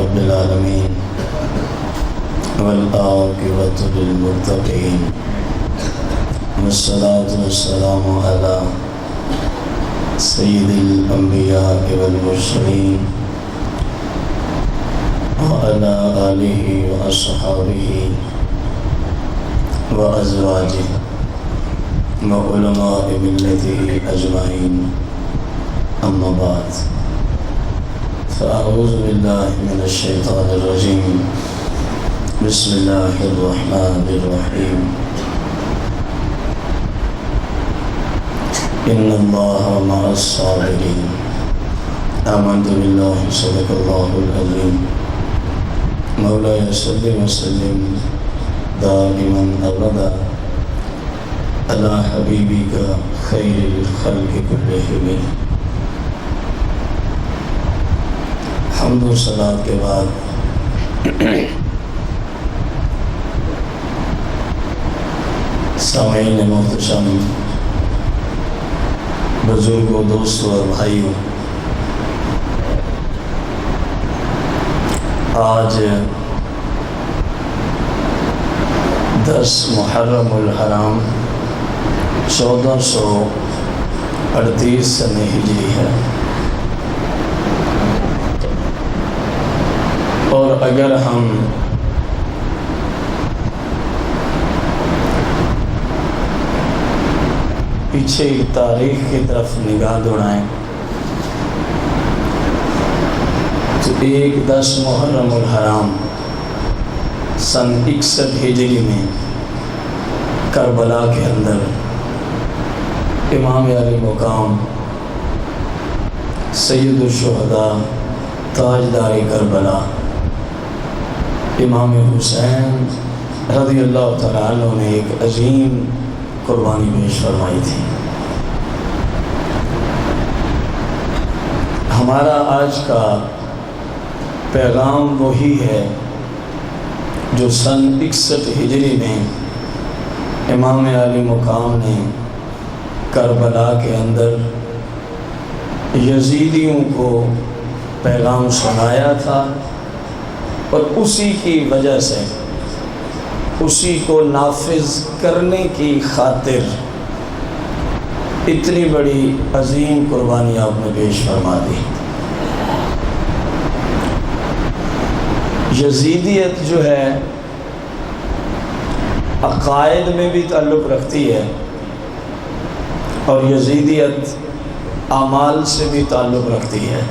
رب العالمين والعاقبة للمتقين والصلاة والسلام على سيد الأنبياء والمرسلين وعلى آله وأصحابه وأزواجه وعلماء ملته أجمعين أما بعد فأعوذ بالله من الشيطان الرجيم بسم الله الرحمن الرحيم إن الله مع الصابرين آمنت بالله صدق الله العظيم مولاي صل وسلم دائما أبدا على حبيبك خير الخلق كلهم. حمد و صلاۃ کے بعد سامعین محتشم، بزرگوں، دوستوں اور بھائیوں، آج 10 محرم الحرام 1438 سنہ ہجری ہے، اور اگر ہم پیچھے تاریخ کی طرف نگاہ دوڑائیں تو 10 محرم الحرام سن 61 ہجری میں کربلا کے اندر امام علی مقام سید الشہداء تاجدار کربلا امام حسین رضی اللہ تعالیٰ عنہ نے ایک عظیم قربانی پیش فرمائی تھی. ہمارا آج کا پیغام وہی ہے جو سن 61 ہجری میں امام علی مقام نے کربلا کے اندر یزیدیوں کو پیغام سنایا تھا، اور اسی کی وجہ سے اسی کو نافذ کرنے کی خاطر اتنی بڑی عظیم قربانی آپ نے پیش فرما دی. یزیدیت جو ہے عقائد میں بھی تعلق رکھتی ہے، اور یزیدیت اعمال سے بھی تعلق رکھتی ہے.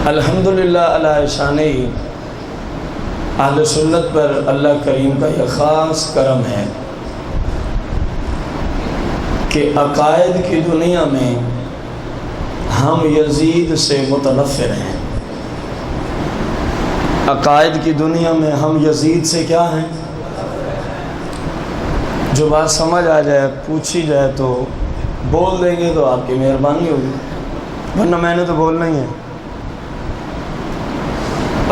الحمدللہ علی شانہ اہل سنت پر اللہ کریم کا یہ خاص کرم ہے کہ عقائد کی دنیا میں ہم یزید سے متنفر ہیں. عقائد کی دنیا میں ہم یزید سے کیا ہیں؟ جو بات سمجھ آ جائے، پوچھی جائے تو بول دیں گے تو آپ کی مہربانی ہوگی، ورنہ میں نے تو بولنا ہی ہے.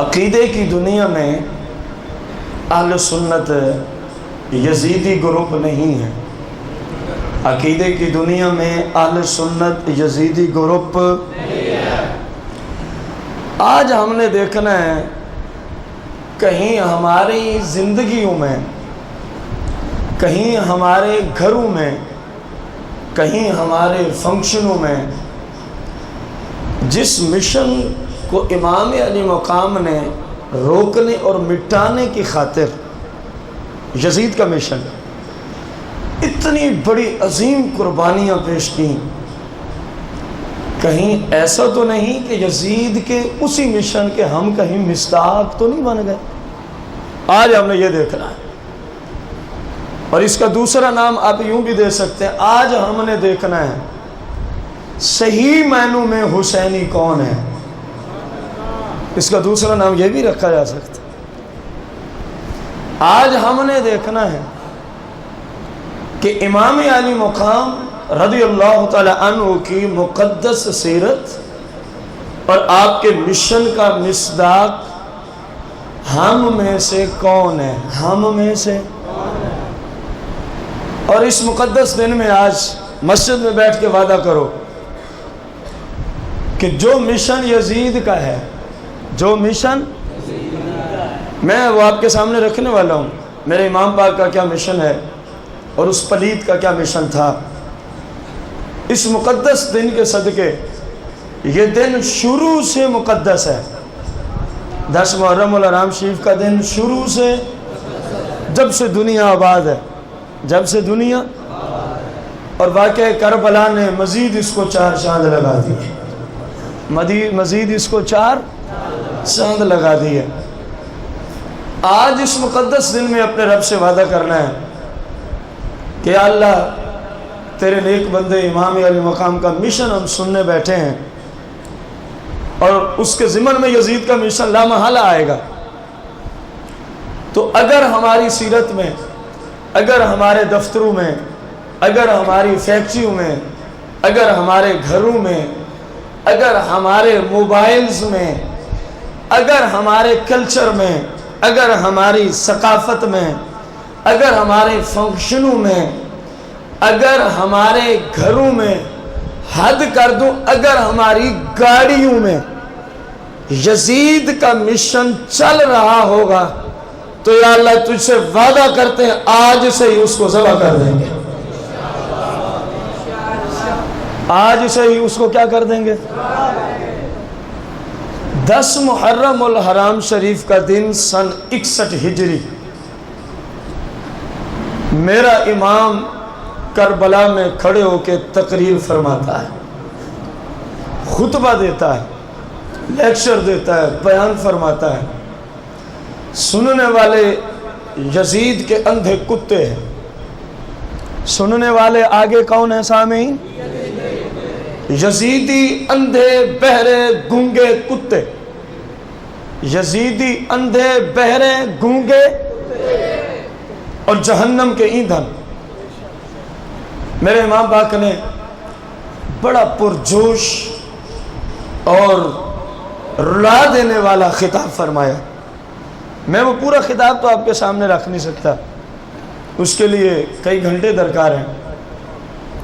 عقیدے کی دنیا میں اہل سنت یزیدی گروپ نہیں ہے. عقیدے کی دنیا میں اہل سنت یزیدی گروپ نہیں ہے. آج ہم نے دیکھنا ہے کہیں ہماری زندگیوں میں، کہیں ہمارے گھروں میں، کہیں ہمارے فنکشنوں میں جس مشن کو امام علی مقام نے روکنے اور مٹانے کی خاطر، یزید کا مشن، اتنی بڑی عظیم قربانیاں پیش کی، کہیں ایسا تو نہیں کہ یزید کے اسی مشن کے ہم کہیں مصداق تو نہیں بن گئے. آج ہم نے یہ دیکھنا ہے. اور اس کا دوسرا نام آپ یوں بھی دے سکتے ہیں، آج ہم نے دیکھنا ہے صحیح معنوں میں حسینی کون ہے. اس کا دوسرا نام یہ بھی رکھا جا سکتا ہے. آج ہم نے دیکھنا ہے کہ امام علی مقام رضی اللہ تعالی عنہ کی مقدس سیرت اور آپ کے مشن کا مصداق ہم میں سے کون ہے. ہم میں سے. اور اس مقدس دن میں آج مسجد میں بیٹھ کے وعدہ کرو کہ جو مشن یزید کا ہے، جو مشن میں وہ آپ کے سامنے رکھنے والا ہوں، میرے امام پاک کا کیا مشن ہے اور اس پلید کا کیا مشن تھا۔ اس مقدس دن کے صدقے، یہ دن شروع سے مقدس ہے۔ 10 محرم الحرام شریف کا دن شروع سے، جب سے دنیا آباد ہے، جب سے دنیا، اور واقعہ کربلا نے مزید اس کو 4 چاند لگا دی، مزید اس کو 4 چاند لگا دی ہے۔ آج اس مقدس دن میں اپنے رب سے وعدہ کرنا ہے کہ یا اللہ تیرے نیک بندے امام علی مقام کا مشن ہم سننے بیٹھے ہیں، اور اس کے ضمن میں یزید کا مشن لامحالہ آئے گا۔ تو اگر ہماری سیرت میں، اگر ہمارے دفتروں میں، اگر ہماری فیکٹریوں میں، اگر ہمارے گھروں میں، اگر ہمارے موبائلز میں، اگر ہمارے کلچر میں، اگر ہماری ثقافت میں، اگر ہمارے فنکشنوں میں، اگر ہمارے گھروں میں، حد کر دوں اگر ہماری گاڑیوں میں یزید کا مشن چل رہا ہوگا تو یا اللہ تجھ سے وعدہ کرتے ہیں آج سے ہی اس کو ذبح کر دیں گے، آج سے ہی اس کو کیا کر دیں گے۔ 10 محرم الحرام شریف کا دن سن 61 ہجری، میرا امام کربلا میں کھڑے ہو کے تقریر فرماتا ہے، خطبہ دیتا ہے، لیکچر دیتا ہے، بیان فرماتا ہے۔ سننے والے یزید کے اندھے کتے ہیں۔ سننے والے آگے کون ہیں سامعین؟ یزیدی اندھے بہرے گونگے کتے، یزیدی اندھے بہرے گونگے اور جہنم کے ایندھن۔ میرے امام پاک نے بڑا پرجوش اور رلا دینے والا خطاب فرمایا۔ میں وہ پورا خطاب تو آپ کے سامنے رکھ نہیں سکتا، اس کے لیے کئی گھنٹے درکار ہیں،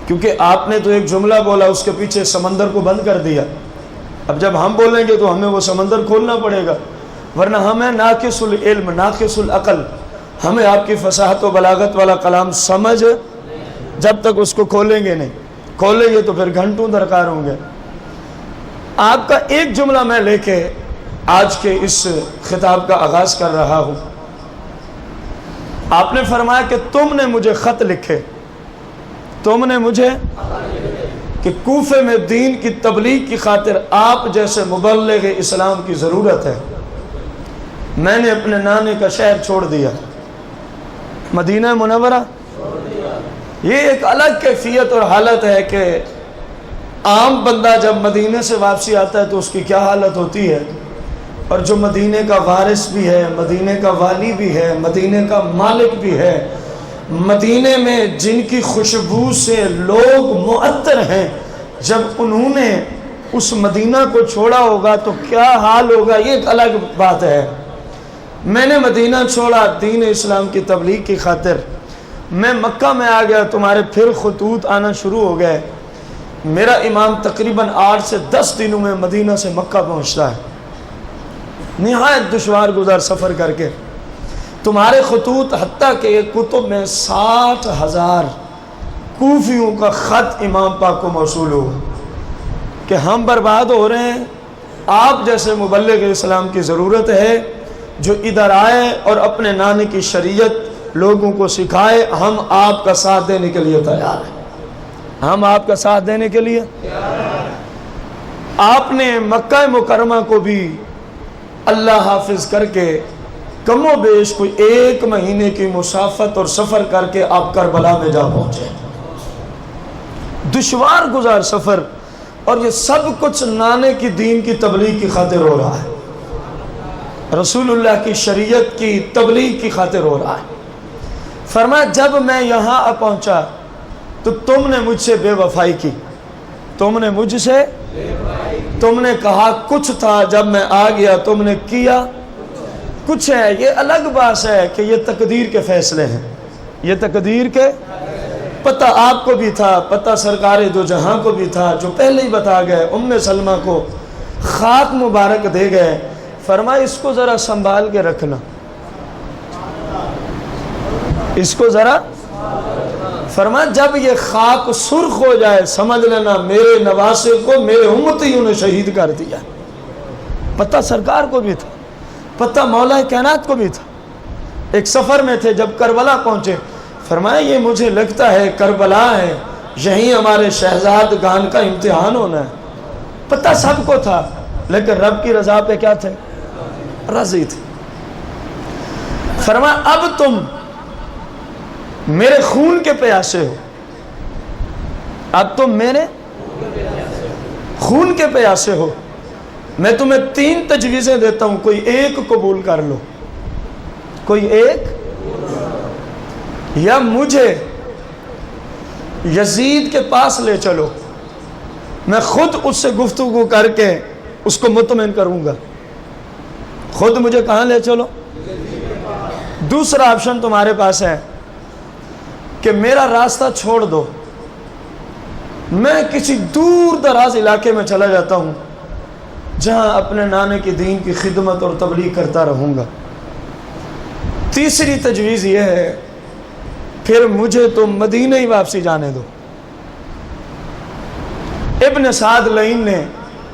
کیونکہ آپ نے تو ایک جملہ بولا، اس کے پیچھے سمندر کو بند کر دیا۔ اب جب ہم بولیں گے تو ہمیں وہ سمندر کھولنا پڑے گا، ورنہ ہمیں ناقص العلم، ناقص العقل، ہمیں آپ کی فصاحت و بلاغت والا کلام سمجھ، جب تک اس کو کھولیں گے نہیں، کھولیں گے تو پھر گھنٹوں درکار ہوں گے۔ آپ کا ایک جملہ میں لے کے آج کے اس خطاب کا آغاز کر رہا ہوں۔ آپ نے فرمایا کہ تم نے مجھے خط لکھے، تم نے مجھے کہ کوفے میں دین کی تبلیغ کی خاطر آپ جیسے مبلغ اسلام کی ضرورت ہے۔ میں نے اپنے نانے کا شہر چھوڑ دیا، مدینہ منورہ۔ یہ ایک الگ کیفیت اور حالت ہے کہ عام بندہ جب مدینے سے واپسی آتا ہے تو اس کی کیا حالت ہوتی ہے، اور جو مدینے کا وارث بھی ہے، مدینے کا والی بھی ہے، مدینے کا مالک بھی ہے، مدینے میں جن کی خوشبو سے لوگ معطر ہیں، جب انہوں نے اس مدینہ کو چھوڑا ہوگا تو کیا حال ہوگا، یہ ایک الگ بات ہے۔ میں نے مدینہ چھوڑا دین اسلام کی تبلیغ کی خاطر، میں مکہ میں آ گیا، تمہارے پھر خطوط آنا شروع ہو گئے۔ میرا امام تقریباً 8 سے 10 دنوں میں مدینہ سے مکہ پہنچتا ہے، نہایت دشوار گزار سفر کر کے۔ تمہارے خطوط، حتیٰ کہ ایک کتب میں 60,000 کوفیوں کا خط امام پاک کو موصول ہوا کہ ہم برباد ہو رہے ہیں، آپ جیسے مبلغ اسلام کی ضرورت ہے جو ادھر آئے اور اپنے نانے کی شریعت لوگوں کو سکھائے۔ ہم آپ کا ساتھ دینے کے لیے تیار ہیں، ہم آپ کا ساتھ دینے کے لیے۔ آپ نے مکہ مکرمہ کو بھی اللہ حافظ کر کے کم و بیش کوئی 1 مہینے کی مسافت اور سفر کر کے آپ کربلا میں جا پہنچے۔ دشوار گزار سفر، اور یہ سب کچھ نانے کی دین کی تبلیغ کی خاطر ہو رہا ہے، رسول اللہ کی شریعت کی تبلیغ کی خاطر ہو رہا ہے۔ فرمایا جب میں یہاں پہنچا تو تم نے مجھ سے بے وفائی کی، تم نے مجھ سے، تم نے کہا کچھ تھا، جب میں آ گیا تم نے کیا کچھ ہے۔ یہ الگ بات ہے کہ یہ تقدیر کے فیصلے ہیں، یہ تقدیر کے پتہ آپ کو بھی تھا، پتہ سرکار دو جہاں کو بھی تھا، جو پہلے ہی بتا گئے، ام سلمہ کو خاک مبارک دے گئے، فرمایا اس کو ذرا سنبھال کے رکھنا، اس کو ذرا، فرمایا جب یہ خاک سرخ ہو جائے سمجھ لینا میرے نواسے کو میرے امتیوں نے شہید کر دیا۔ پتہ سرکار کو بھی تھا، پتہ مولا کائنات کو بھی تھا۔ ایک سفر میں تھے، جب کربلا پہنچے، فرمایا یہ مجھے لگتا ہے کربلا ہے، یہیں ہمارے شہزادگان کا امتحان ہونا ہے۔ پتہ سب کو تھا، لیکن رب کی رضا پہ کیا تھے؟ راضی تھے۔ فرمایا اب تم میرے خون کے پیاسے ہو، اب تم میرے خون کے پیاسے ہو، میں تمہیں 3 تجویزیں دیتا ہوں، کوئی ایک قبول کر لو، کوئی ایک، یا مجھے یزید کے پاس لے چلو، میں خود اس سے گفتگو کر کے اس کو مطمئن کروں گا۔ خود مجھے کہاں لے چلو؟ دوسرا آپشن تمہارے پاس ہے کہ میرا راستہ چھوڑ دو، میں کسی دور دراز علاقے میں چلا جاتا ہوں جہاں اپنے نانے کی دین کی خدمت اور تبلیغ کرتا رہوں گا۔ تیسری تجویز یہ ہے پھر مجھے تو مدینہ ہی واپسی جانے دو۔ ابن سعد لعین نے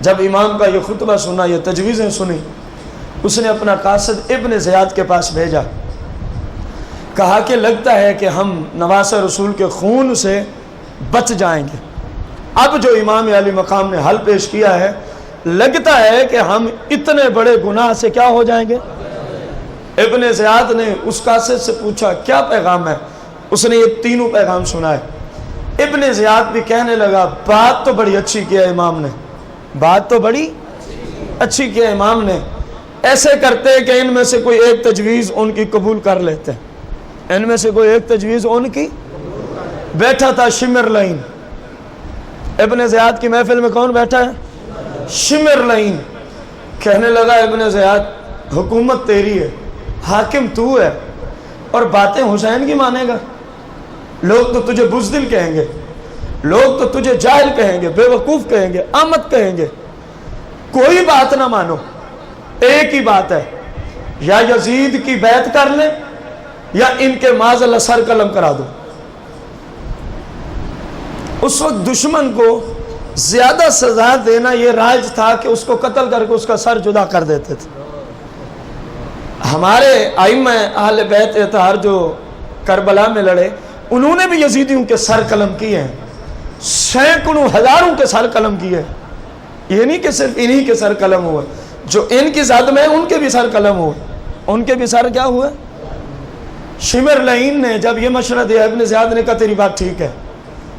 جب امام کا یہ خطبہ سنا، یہ تجویزیں سنی، اس نے اپنا قاصد ابن زیاد کے پاس بھیجا، کہا کہ لگتا ہے کہ ہم نواسہ رسول کے خون سے بچ جائیں گے۔ اب جو امام علی مقام نے حل پیش کیا ہے، لگتا ہے کہ ہم اتنے بڑے گناہ سے کیا ہو جائیں گے۔ ابن زیاد نے اس قاصد سے پوچھا کیا پیغام ہے، اس نے یہ 3 پیغام سنائے۔ ابن زیاد بھی کہنے لگا بات تو بڑی اچھی کیا امام نے، بات تو بڑی اچھی کیا امام نے، ایسے کرتے کہ ان میں سے کوئی ایک تجویز ان کی قبول کر لیتے، ان میں سے کوئی ایک تجویز ان کی۔ بیٹھا تھا شمر لعین، ابن زیاد کی محفل میں کون بیٹھا ہے؟ شمر لعین۔ کہنے لگا ابن زیاد حکومت تیری ہے، حاکم تو ہے، اور باتیں حسین کی مانے گا؟ لوگ تو تجھے بزدل کہیں گے، لوگ تو تجھے جاہل کہیں گے، بے وقوف کہیں گے، احمق کہیں گے۔ کوئی بات نہ مانو، ایک ہی بات ہے، یا یزید کی بیعت کر لیں یا ان کے معاذ اللہ سر قلم کرا دو۔ اس وقت دشمن کو زیادہ سزا دینا یہ رائج تھا کہ اس کو قتل کر کے اس کا سر جدا کر دیتے تھے۔ ہمارے ائمہ اہل بیت اطہار جو کربلا میں لڑے، انہوں نے بھی یزیدیوں کے سر قلم کیے ہیں، سینکڑوں ہزاروں کے سر قلم کیے ہیں۔ یہ نہیں کہ صرف انہی کے سر قلم ہوئے، جو ان کی زد میں ان کے بھی سر قلم ہوئے، ان کے بھی سر کیا ہوئے۔ شمر لعین نے جب یہ مشورہ دیا، ابن زیاد نے کہا تیری بات ٹھیک ہے،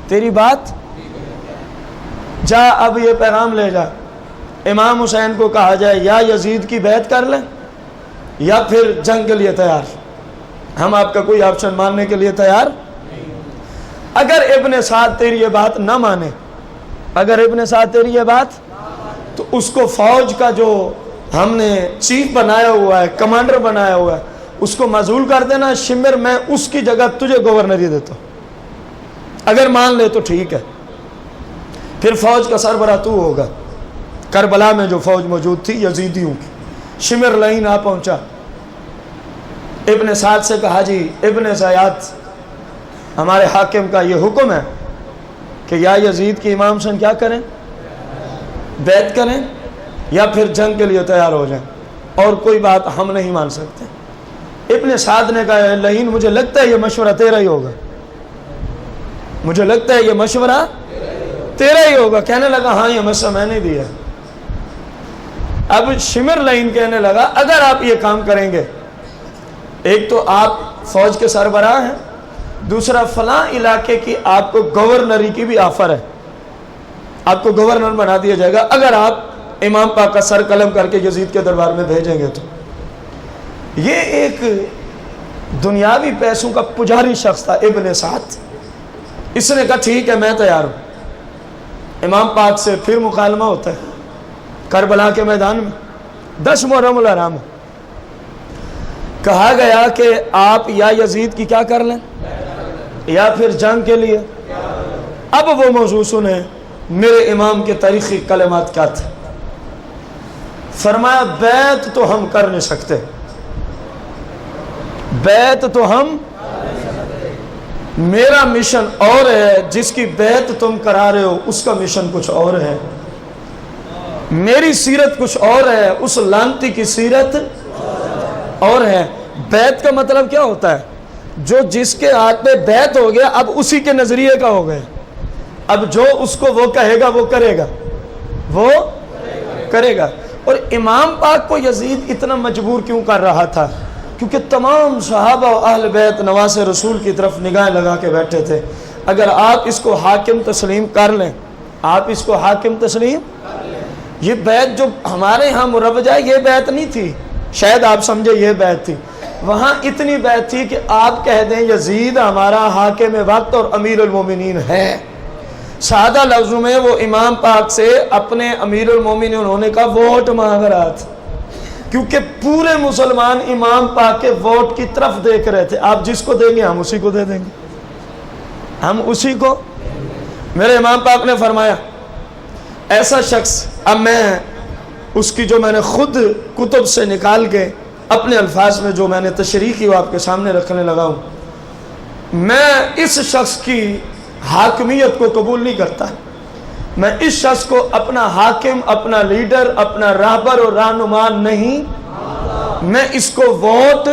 تیری بات، جا اب یہ پیغام لے جا، امام حسین کو کہا جائے یا یزید کی بیعت کر لیں یا پھر جنگ کے لیے تیار، ہم آپ کا کوئی آپشن ماننے کے لیے تیار۔ اگر ابن سعد تیری یہ بات نہ مانے، اگر ابن سعد تیری یہ بات، تو اس کو فوج کا جو ہم نے چیف بنایا ہوا ہے، کمانڈر بنایا ہوا ہے، اس کو معزول کر دینا۔ شمر میں اس کی جگہ تجھے گورنری دیتا ہوں، اگر مان لے تو ٹھیک ہے، پھر فوج کا سربراہ تو ہوگا۔ کربلا میں جو فوج موجود تھی یزیدیوں کی، شمر لعین آ پہنچا، ابن سعد سے کہا جی ابن زیاد ہمارے حاکم کا یہ حکم ہے کہ یا یزید کی امام حسین کیا کریں، بیعت کریں، یا پھر جنگ کے لیے تیار ہو جائیں، اور کوئی بات ہم نہیں مان سکتے۔ ابن سعد نے کہا لعین مجھے لگتا ہے یہ مشورہ تیرا ہی ہوگا، مجھے لگتا ہے یہ مشورہ تیرا ہی ہوگا۔ کہنے لگا ہاں یہ مشورہ میں نے دیا۔ اب شمر لعین کہنے لگا اگر آپ یہ کام کریں گے، ایک تو آپ فوج کے سربراہ ہیں، دوسرا فلاں علاقے کی آپ کو گورنری کی بھی آفر ہے، آپ کو گورنر بنا دیا جائے گا اگر آپ امام پاک کا سر قلم کر کے یزید کے دربار میں بھیجیں گے۔ تو یہ ایک دنیاوی پیسوں کا پجاری شخص تھا ابن سعد، اس نے کہا ٹھیک ہے میں تیار ہوں۔ امام پاک سے پھر مکالمہ ہوتا ہے کربلا کے میدان میں، 10 محرم الحرام، کہا گیا کہ آپ یا یزید کی کیا کر لیں، یا پھر جنگ کے لیے؟ اب وہ موضوع سنیں میرے امام کے تاریخی کلمات کیا تھے. فرمایا بیعت تو ہم کر نہیں سکتے، بیعت تو ہم، میرا مشن اور ہے، جس کی بیعت تم کرا رہے ہو اس کا مشن کچھ اور ہے، میری سیرت کچھ اور ہے، اس لانتی کی سیرت اور ہے. بیعت کا مطلب کیا ہوتا ہے؟ جو جس کے ہاتھ میں بیعت ہو گیا اب اسی کے نظریے کا ہو گیا، اب جو اس کو وہ کہے گا وہ کرے گا، وہ کرے گا. اور امام پاک کو یزید اتنا مجبور کیوں کر رہا تھا؟ کیونکہ تمام صحابہ و اہل بیت نواز رسول کی طرف نگاہ لگا کے بیٹھے تھے. اگر آپ اس کو حاکم تسلیم کر لیں، آپ اس کو حاکم تسلیم، یہ بیعت جو ہمارے ہاں مروج ہے یہ بیعت نہیں تھی، شاید آپ سمجھے یہ بیعت تھی. وہاں اتنی بیعت تھی کہ آپ کہہ دیں یزید ہمارا حاکم وقت اور امیر المومنین ہے. سادہ لفظوں میں وہ امام پاک سے اپنے امیر المومنین انہوں نے کہا ووٹ مانگ رہا تھا، کیونکہ پورے مسلمان امام پاک کے ووٹ کی طرف دیکھ رہے تھے. آپ جس کو دیں گے ہم اسی کو دے دیں گے، ہم اسی کو. میرے امام پاک نے فرمایا ایسا شخص، اب میں اس کی جو میں نے خود کتب سے نکال کے اپنے الفاظ میں جو میں نے تشریح کی وہ آپ کے سامنے رکھنے لگا ہوں، میں اس شخص کی حاکمیت کو قبول نہیں کرتا، میں اس شخص کو اپنا حاکم، اپنا لیڈر، اپنا راہبر اور رہنما نہیں، میں اس کو ووٹ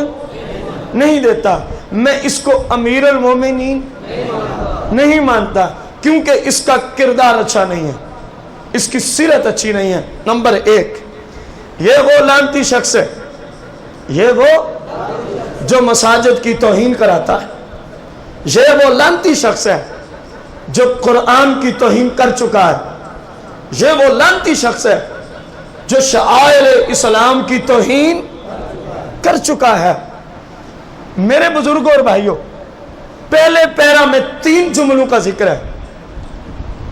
نہیں دیتا، میں اس کو امیر المومنین نہیں مانتا، کیونکہ اس کا کردار اچھا نہیں ہے، اس کی سیرت اچھی نہیں ہے. نمبر 1 یہ وہ لعنتی شخص ہے، یہ وہ جو مساجد کی توہین کراتا ہے، یہ وہ لعنتی شخص ہے جو قرآن کی توہین کر چکا ہے، یہ وہ لعنتی شخص ہے جو شعائر اسلام کی توہین کر چکا ہے. میرے بزرگوں اور بھائیوں، پہلے پیرا میں 3 جملوں کا ذکر ہے.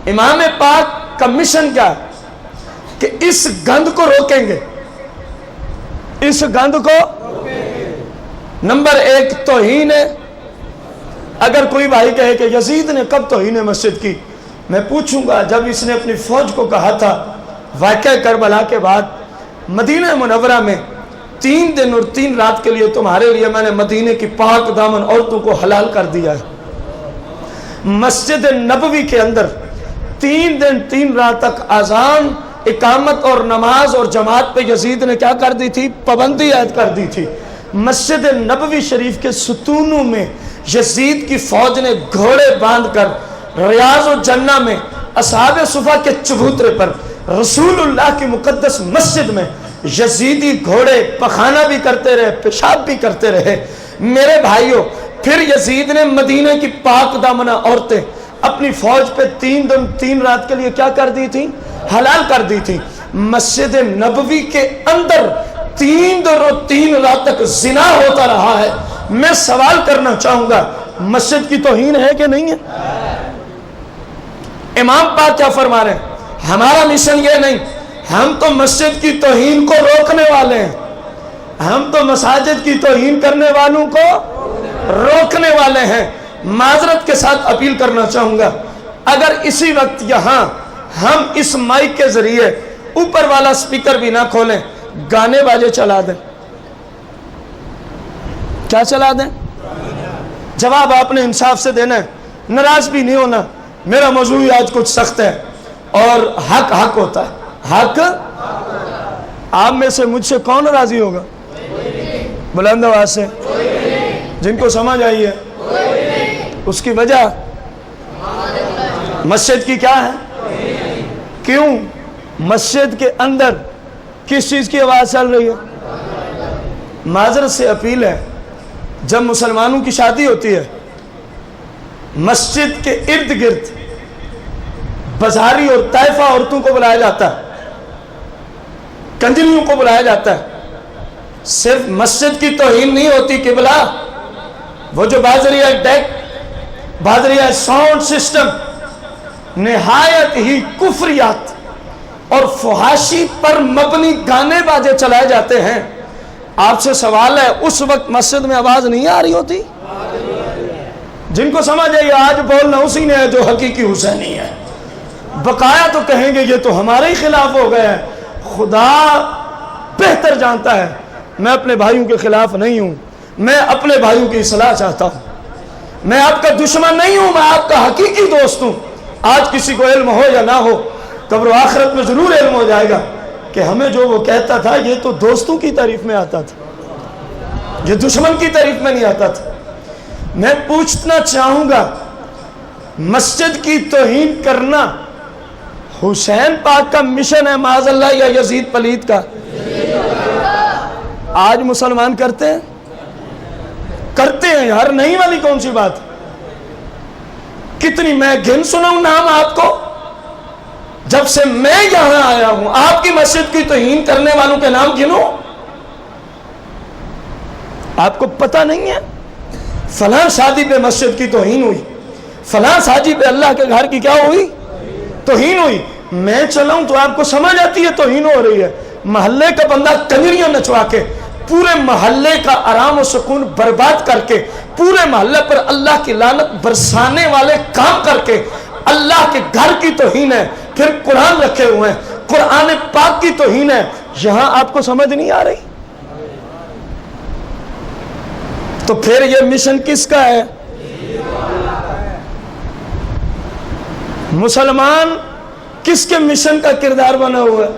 امام پاک کا مشن کیا ہے؟ کہ اس گند کو روکیں گے، اس گند کو. نمبر 1 توہین ہے. اگر کوئی بھائی کہے کہ یزید نے کب توہین مسجد کی، میں پوچھوں گا جب اس نے اپنی فوج کو کہا تھا واقعہ کربلا کے بعد مدینہ منورہ میں 3 دن اور 3 رات کے لیے تمہارے لیے میں نے مدینے کی پاک دامن عورتوں کو حلال کر دیا ہے. مسجد نبوی کے اندر 3 دن 3 رات تک اذان، اقامت اور نماز اور جماعت پہ یزید نے کیا کر دی تھی؟ پابندی عائد کر دی تھی. مسجد نبوی شریف کے ستونوں میں یزید کی فوج نے گھوڑے باندھ کر ریاض الجنہ میں اصحاب صفا کے چبوترے پر رسول اللہ کی مقدس مسجد میں یزیدی گھوڑے پخانہ بھی کرتے رہے، پیشاب بھی کرتے رہے. میرے بھائیوں، پھر یزید نے مدینہ کی پاک دامنہ عورتیں اپنی فوج پہ 3 دن 3 رات کے لیے کیا کر دی تھی؟ حلال کر دی تھی. مسجد نبوی کے اندر 3 دن اور 3 رات تک زنا ہوتا رہا ہے. میں سوال کرنا چاہوں گا مسجد کی توہین ہے کہ نہیں ہے؟ امام پاک کیا فرما رہے ہیں؟ ہمارا مشن یہ نہیں، ہم تو مسجد کی توہین کو روکنے والے ہیں، ہم تو مساجد کی توہین کرنے والوں کو روکنے والے ہیں. معذرت کے ساتھ اپیل کرنا چاہوں گا، اگر اسی وقت یہاں ہم اس مائک کے ذریعے اوپر والا سپیکر بھی نہ کھولیں، گانے باجے چلا دیں، کیا چلا دیں؟ جواب آپ نے انصاف سے دینا ہے، ناراض بھی نہیں ہونا. میرا موضوع آج کچھ سخت ہے اور حق حق ہوتا ہے، حق. آپ میں سے مجھ سے کون راضی ہوگا؟ بلند آواز سے، جن کو سمجھ آئی ہے. اس کی وجہ مسجد کی کیا ہے؟ کیوں مسجد کے اندر کس چیز کی آواز چل رہی ہے؟ معذرت سے اپیل ہے، جب مسلمانوں کی شادی ہوتی ہے مسجد کے ارد گرد بازاری اور طائفہ عورتوں کو بلایا جاتا ہے، کنجریوں کو بلایا جاتا ہے. صرف مسجد کی توہین نہیں ہوتی قبلہ، وہ جو بازریہ ڈیک، بازریہ ساؤنڈ سسٹم، نہایت ہی کفریات اور فحاشی پر مبنی گانے باجے چلائے جاتے ہیں. آپ سے سوال ہے، اس وقت مسجد میں آواز نہیں آ رہی ہوتی؟ جن کو سمجھ ہے یہ آج بولنا اسی نے ہے جو حقیقی حسینی ہے، بقایا تو کہیں گے یہ تو ہمارے ہی خلاف ہو گیا ہے۔ خدا بہتر جانتا ہے، میں اپنے بھائیوں کے خلاف نہیں ہوں، میں اپنے بھائیوں کی اصلاح چاہتا ہوں، میں آپ کا دشمن نہیں ہوں، میں آپ کا حقیقی دوست ہوں۔ آج کسی کو علم ہو یا نہ ہو، قبر و آخرت میں ضرور علم ہو جائے گا کہ ہمیں جو وہ کہتا تھا یہ تو دوستوں کی تعریف میں آتا تھا، یہ دشمن کی تعریف میں نہیں آتا تھا۔ میں پوچھنا چاہوں گا، مسجد کی توہین کرنا حسین پاک کا مشن ہے معاذ اللہ یا یزید پلید کا؟ آج مسلمان کرتے ہیں؟ کرتے ہیں یار، نہیں والی کون سی بات؟ کتنی میں گن سناؤں نام آپ کو؟ جب سے میں یہاں آیا ہوں آپ کی مسجد کی توہین کرنے والوں کے نام گنوں؟ آپ کو پتہ نہیں ہے فلاں شادی پہ مسجد کی توہین ہوئی، فلاں شادی پہ اللہ کے گھر کی کیا ہوئی؟ توہین ہوئی۔ میں چلاؤں تو آپ کو سمجھ آتی ہے توہین ہو رہی ہے۔ محلے کا بندہ کنجریاں نچوا کے، پورے محلے کا آرام و سکون برباد کر کے، پورے محلے پر اللہ کی لعنت برسانے والے کام کر کے اللہ کے گھر کی توہین ہے، پھر قرآن رکھے ہوئے ہیں، قرآن پاک کی توہین ہے، یہاں آپ کو سمجھ نہیں آ رہی؟ تو پھر یہ مشن کس کا ہے؟ مسلمان کس کے مشن کا کردار بنا ہوا ہے؟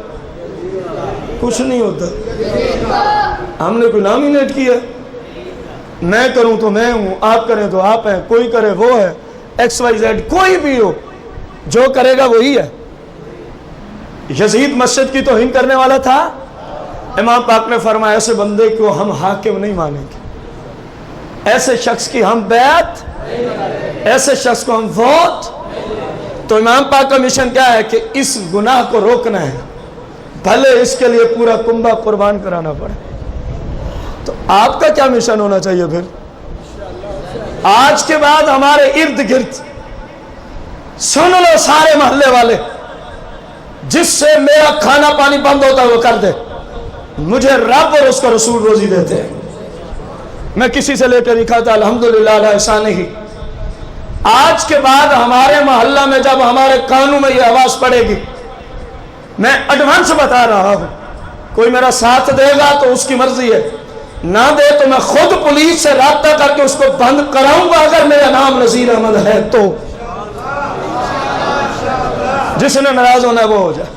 کچھ نہیں ہوتا، ہم نے کوئی نامینیٹ کیا، میں کروں تو میں ہوں، آپ کریں تو آپ ہیں، کوئی کرے وہ ہے، ایکس وائی زیڈ کوئی بھی ہو، جو کرے گا وہی ہے۔ یزید مسجد کی توہین کرنے والا تھا، امام پاک نے فرمایا ایسے بندے کو ہم حاکم نہیں مانیں گے، ایسے شخص کی ہم بیعت، ایسے شخص کو ہم ووٹ۔ تو امام پاک کا مشن کیا ہے کہ اس گناہ کو روکنا ہے، بھلے اس کے لیے پورا کنبہ قربان کرانا پڑے۔ تو آپ کا کیا مشن ہونا چاہیے پھر؟ آج کے بعد ہمارے ارد گرد سن لو سارے محلے والے، جس سے میرا کھانا پانی بند ہوتا ہے وہ کر دے، مجھے رب اور اس کا رسول روزی دیتے ہیں، میں کسی سے لے کر نہیں کھاتا، الحمدللہ علی احسانہ۔ آج کے بعد ہمارے محلہ میں جب ہمارے کانوں میں یہ آواز پڑے گی، میں ایڈوانس بتا رہا ہوں، کوئی میرا ساتھ دے گا تو اس کی مرضی ہے، نہ دے تو میں خود پولیس سے رابطہ کر کے اس کو بند کراؤں گا، اگر میرا نام نذیر احمد ہے تو۔ جس نے ناراض ہونا ہے وہ ہو جائے،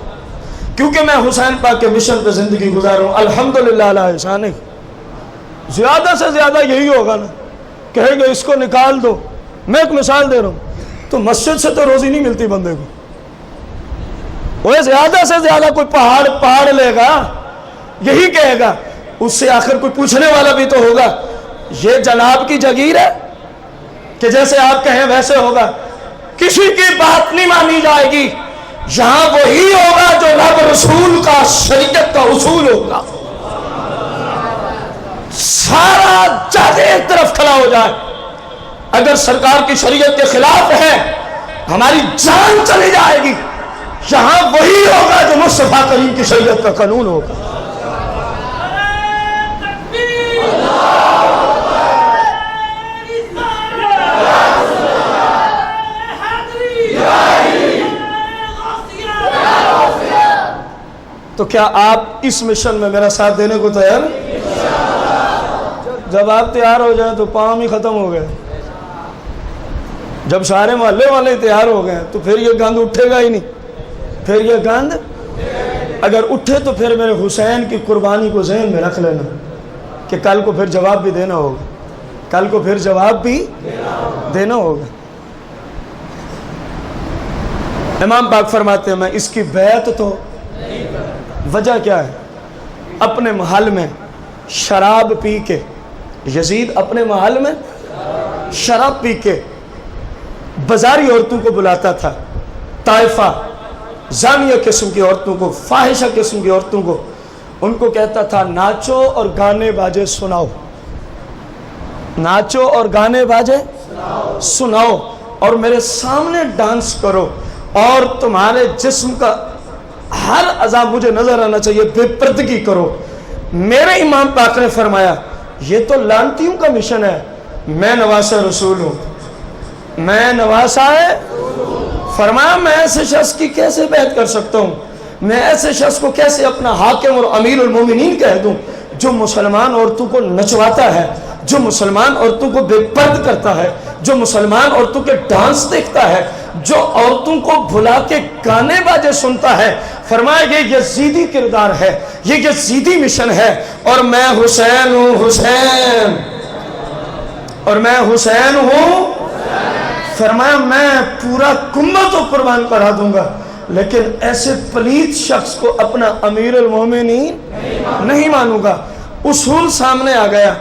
کیونکہ میں حسین پاک کے مشن پہ زندگی گزاروں الحمدللہ علی احسانہ۔ زیادہ سے زیادہ یہی ہوگا نا، کہیں گے اس کو نکال دو۔ میں ایک مثال دے رہا ہوں، تو مسجد سے تو روزی نہیں ملتی بندے کو، وہ زیادہ سے زیادہ کوئی پہاڑ لے گا، یہی کہے گا، اس سے آخر کوئی پوچھنے والا بھی تو ہوگا، یہ جناب کی جگیر ہے کہ جیسے آپ کہیں ویسے ہوگا، کسی کی بات نہیں مانی جائے گی، یہاں وہی ہوگا جو رب رسول کا شریعت کا اصول ہوگا۔ سارا جج ایک طرف کھڑا ہو جائے، اگر سرکار کی شریعت کے خلاف ہے ہماری جان چلی جائے گی، یہاں وہی ہوگا جو مصطفیٰ کریم کی شریعت کا قانون ہوگا۔ تو کیا آپ اس مشن میں میرا ساتھ دینے کو تیار ہیں؟ جب آپ تیار ہو جائیں تو پاؤں ہی ختم ہو گئے، جب سارے محلے والے تیار ہو گئے تو پھر یہ گند اٹھے گا ہی نہیں، پھر یہ گند اگر اٹھے تو پھر میرے حسین کی قربانی کو ذہن میں رکھ لینا کہ کل کو پھر جواب بھی دینا ہوگا، کل کو پھر جواب بھی دینا ہوگا۔ امام پاک فرماتے ہیں میں اس کی بیعت تو، وجہ کیا ہے؟ اپنے محل میں شراب پی کے، یزید اپنے محل میں شراب پی کے بازاری عورتوں کو بلاتا تھا، طائفہ زانیہ قسم کی عورتوں کو، فاحشہ قسم کی عورتوں کو، ان کو کہتا تھا ناچو اور گانے باجے سناؤ، ناچو اور گانے باجے سناؤ، اور میرے سامنے ڈانس کرو، اور تمہارے جسم کا ہر اعضاء مجھے نظر آنا چاہیے، بے پردگی کرو۔ میرے امام پاک نے فرمایا یہ تو لعنتیوں کا مشن ہے، میں نواسہ رسول ہوں، میں نواسا ہے؟ فرمایا میں ایسے شخص کی کیسے بیعت کر سکتا ہوں؟ میں ایسے شخص کو کیسے اپنا حاکم اور امیر المومنین کہہ دوں جو مسلمان عورتوں کو نچواتا ہے، جو مسلمان عورتوں کو بے پرد کرتا ہے، جو مسلمان عورتوں کے ڈانس دیکھتا ہے، جو عورتوں کو بھلا کے گانے باجے سنتا ہے؟ فرمایا یہ یزیدی کردار ہے، یہ یزیدی مشن ہے، اور میں حسین ہوں حسین، اور میں حسین ہوں۔ فرمایا میں پورا کنبہ تو قربان کرا دوں گا، لیکن ایسے پلیت شخص کو اپنا امیر المومنین نہیں مانوں گا۔ اصول سامنے آ گیا،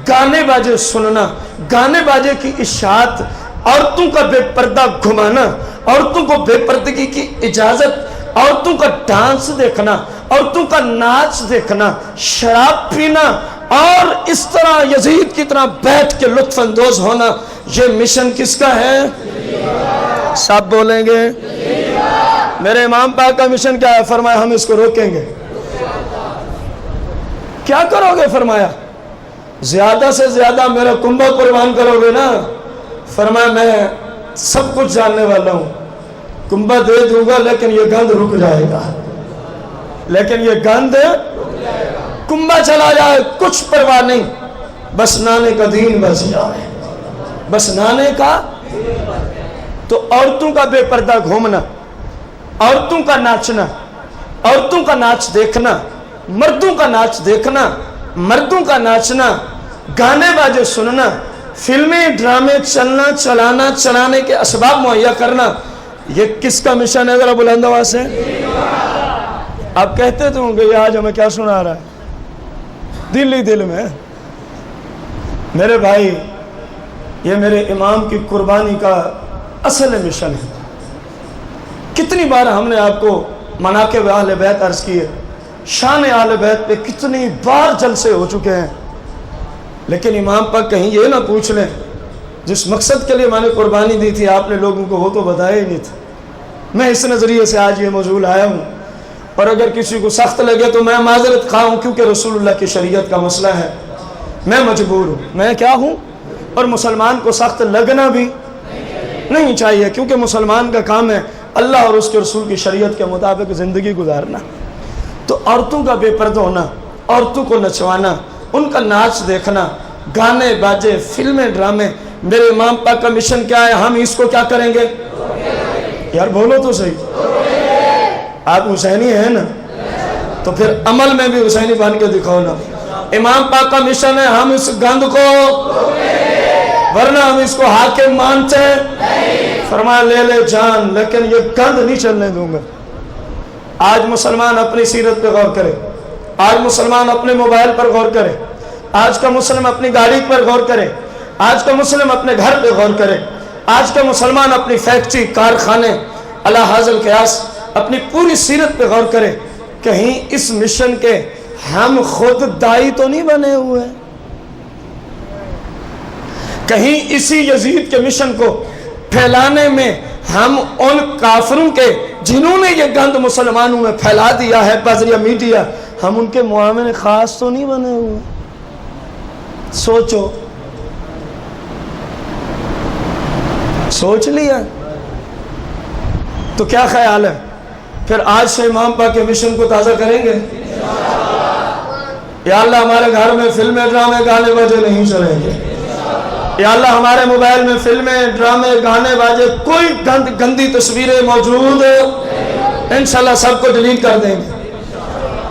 گانے باجے سننا، گانے باجے کی اشاعت، عورتوں کا بے پردہ گھمانا، عورتوں کو بے پردگی کی اجازت، عورتوں کا ڈانس دیکھنا، عورتوں کا ناچ دیکھنا، شراب پینا، اور اس طرح یزید کی طرح بیٹھ کے لطف اندوز ہونا، یہ مشن کس کا ہے؟ سب بولیں گے میرے امام پاک کا مشن کیا ہے؟ فرمایا ہم اس کو روکیں گے۔ کیا کرو گے؟ فرمایا زیادہ سے زیادہ میرا کنبہ قربان کرو گے نا؟ فرمایا میں سب کچھ جاننے والا ہوں، کنبہ دے دوں گا لیکن یہ گند رک جائے گا، لیکن یہ گند کنبہ چلا جائے کچھ پرواہ نہیں، بس نانے کا دین بچ جائے، بس نانے کا۔ تو عورتوں کا بے پردہ گھومنا، عورتوں کا ناچنا، عورتوں کا ناچ دیکھنا، مردوں کا ناچ دیکھنا، مردوں کا ناچنا، گانے باجے سننا، فلمیں ڈرامے چلنا چلانا چلانے کے اسباب مہیا کرنا، یہ کس کا مشن ہے؟ ذرا بلند آواز سے آپ کہتے تو ہوں گے یہ آج ہمیں کیا سنا رہا ہے؟ دل ہی دل میں میرے بھائی، یہ میرے امام کی قربانی کا اصل مشن ہے۔ کتنی بار ہم نے آپ کو مناقب اہل بیت عرض کیے، شان اہل بیت پہ کتنی بار جلسے ہو چکے ہیں، لیکن امام پاک کہیں یہ نہ پوچھ لیں جس مقصد کے لیے میں نے قربانی دی تھی آپ نے لوگوں کو وہ تو بتایا ہی نہیں تھا۔ میں اس نظریے سے آج یہ موضوع آیا ہوں، اور اگر کسی کو سخت لگے تو میں معذرت خواہ ہوں، کیونکہ رسول اللہ کی شریعت کا مسئلہ ہے، میں مجبور ہوں، میں کیا ہوں، اور مسلمان کو سخت لگنا بھی نہیں چاہیے، کیونکہ مسلمان کا کام ہے اللہ اور اس کے رسول کی شریعت کے مطابق زندگی گزارنا۔ تو عورتوں کا بے پردہ ہونا، عورتوں کو نچوانا، ان کا ناچ دیکھنا، گانے باجے، فلمیں ڈرامے، میرے امام پاک کا مشن کیا ہے؟ ہم اس کو کیا کریں گے؟ یار بولو تو صحیح، آپ حسینی ہیں نا، تو پھر عمل میں بھی حسینی بن کے دکھاؤ نا۔ امام پاک کا مشن ہے ہم اس گند کو، ورنہ ہم اس کو حاکم مانتے ہیں۔ فرمایا لے لے جان، لیکن یہ گند نہیں چلنے دوں گا۔ آج مسلمان اپنی سیرت پہ غور کرے، آج مسلمان اپنے موبائل پر غور کرے، آج کا مسلم اپنی گاڑی پر غور کرے، آج کا مسلم اپنے گھر پہ غور کرے، آج کا مسلمان اپنی فیکٹری، کارخانے، علی حاضر القیاس اپنی پوری سیرت پہ غور کرے، کہیں اس مشن کے ہم خود دائی تو نہیں بنے ہوئے؟ کہیں اسی یزید کے مشن کو پھیلانے میں ہم ان کافروں کے جنہوں نے یہ گند مسلمانوں میں پھیلا دیا ہے بذریعہ میڈیا، ہم ان کے معاون خاص تو نہیں بنے ہوئے؟ سوچو، سوچ لیا تو کیا خیال ہے؟ پھر آج سے امام پاک کے مشن کو تازہ کریں گے؟ یا اللہ ہمارے گھر میں فلمیں ڈرامے گانے باجے نہیں چلیں گے، یا اللہ ہمارے موبائل میں فلمیں ڈرامے گانے باجے کوئی گندی تصویریں موجود انشاءاللہ سب کو ڈیلیٹ کر دیں گے،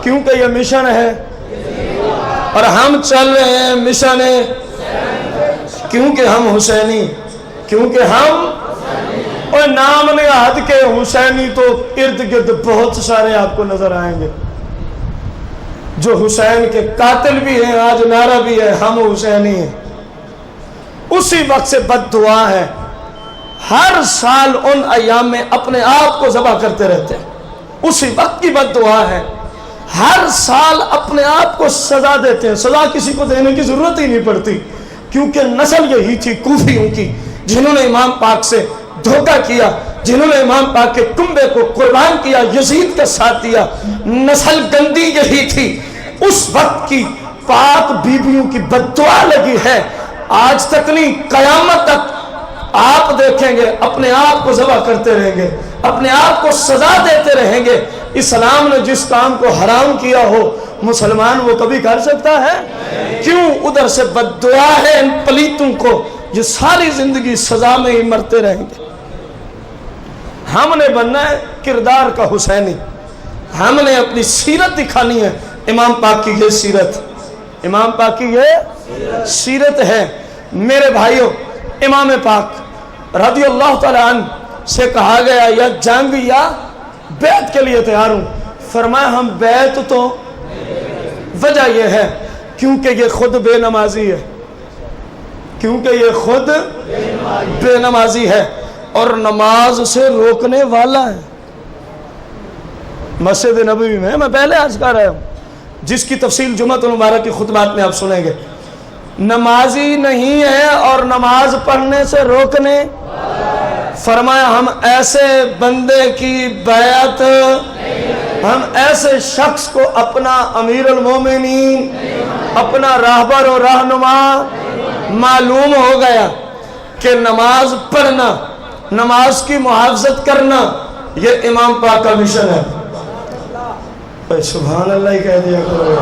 کیونکہ یہ مشن ہے اور ہم چل رہے ہیں مشن ہے، کیونکہ ہم حسینی، کیونکہ ہم اور نام نہاد کے حسینی تو ارد گرد بہت سارے آپ کو نظر آئیں گے جو حسین کے قاتل بھی ہیں، آج نعرہ بھی ہے ہم حسینی ہیں۔ اسی وقت سے بد دعا ہے، ہر سال ان ایام میں اپنے آپ کو ذبح کرتے رہتے ہیں، اسی وقت کی بد دعا ہے، ہر سال اپنے آپ کو سزا دیتے ہیں، سزا کسی کو دینے کی ضرورت ہی نہیں پڑتی، کیونکہ نسل یہی تھی کوفیوں کی جنہوں نے امام پاک سے دھوکہ کیا، جنہوں نے امام پاک کے کنبے کو قربان کیا، یزید کا ساتھ دیا، نسل گندی یہی تھی، اس وقت کی پاک بیبیوں کی بد دعا لگی ہے، آج تک نہیں قیامت تک آپ دیکھیں گے اپنے آپ کو ذبح کرتے رہیں گے, اپنے آپ کو سزا دیتے رہیں گے. اسلام نے جس کام کو حرام کیا ہو مسلمان وہ کبھی کر سکتا ہے؟ کیوں؟ ادھر سے بد دعا ہے ان پلیتوں کو, یہ ساری زندگی سزا میں ہی مرتے رہیں گے. ہم نے بننا ہے کردار کا حسینی, ہم نے اپنی سیرت دکھانی ہے. امام پاک کی یہ سیرت, امام پاک کی یہ سیرت ہے. میرے بھائیوں, امام پاک رضی اللہ تعالیٰ عنہ سے کہا گیا یا جنگ یا بیعت کے لیے تیار ہوں. فرمایا ہم بیعت تو, وجہ یہ ہے کیونکہ یہ خود بے نمازی ہے, کیونکہ یہ خود بے نمازی ہے اور نماز سے روکنے والا ہے. مسجد نبوی میں میں پہلے عرض کر رہا ہوں, جس کی تفصیل جمعۃ المبارک کی خطبات میں آپ سنیں گے, نمازی نہیں ہے اور نماز پڑھنے سے روکنے. فرمایا ہم ایسے بندے کی بیعت, ہم ایسے شخص کو اپنا امیر المومنین, اپنا راہبر و رہنما معلوم ہو گیا کہ نماز پڑھنا, نماز کی محافظت کرنا یہ امام پاک کا مشن ہے. سبحان اللہ ہی کہہ دیا کرو.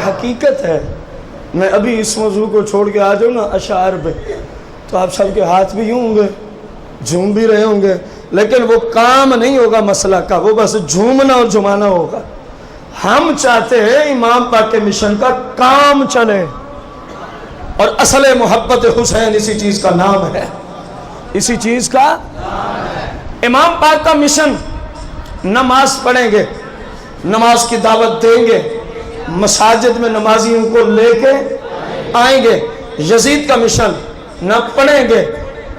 حقیقت ہے. میں ابھی اس موضوع کو چھوڑ کے آ جاؤں نا اشعار پہ تو آپ سب کے ہاتھ بھی یوں ہوں گے, جھوم بھی رہے ہوں گے, لیکن وہ کام نہیں ہوگا مسئلہ کا, وہ بس جھومنا اور جھمانا ہوگا. ہم چاہتے ہیں امام پاک کے مشن کا کام چلے, اور اصل محبت حسین اسی چیز کا نام ہے, اسی چیز کا. امام پاک کا مشن, نماز پڑھیں گے, نماز کی دعوت دیں گے, مساجد میں نمازیوں کو لے کے آئیں گے. یزید کا مشن, نہ پڑھیں گے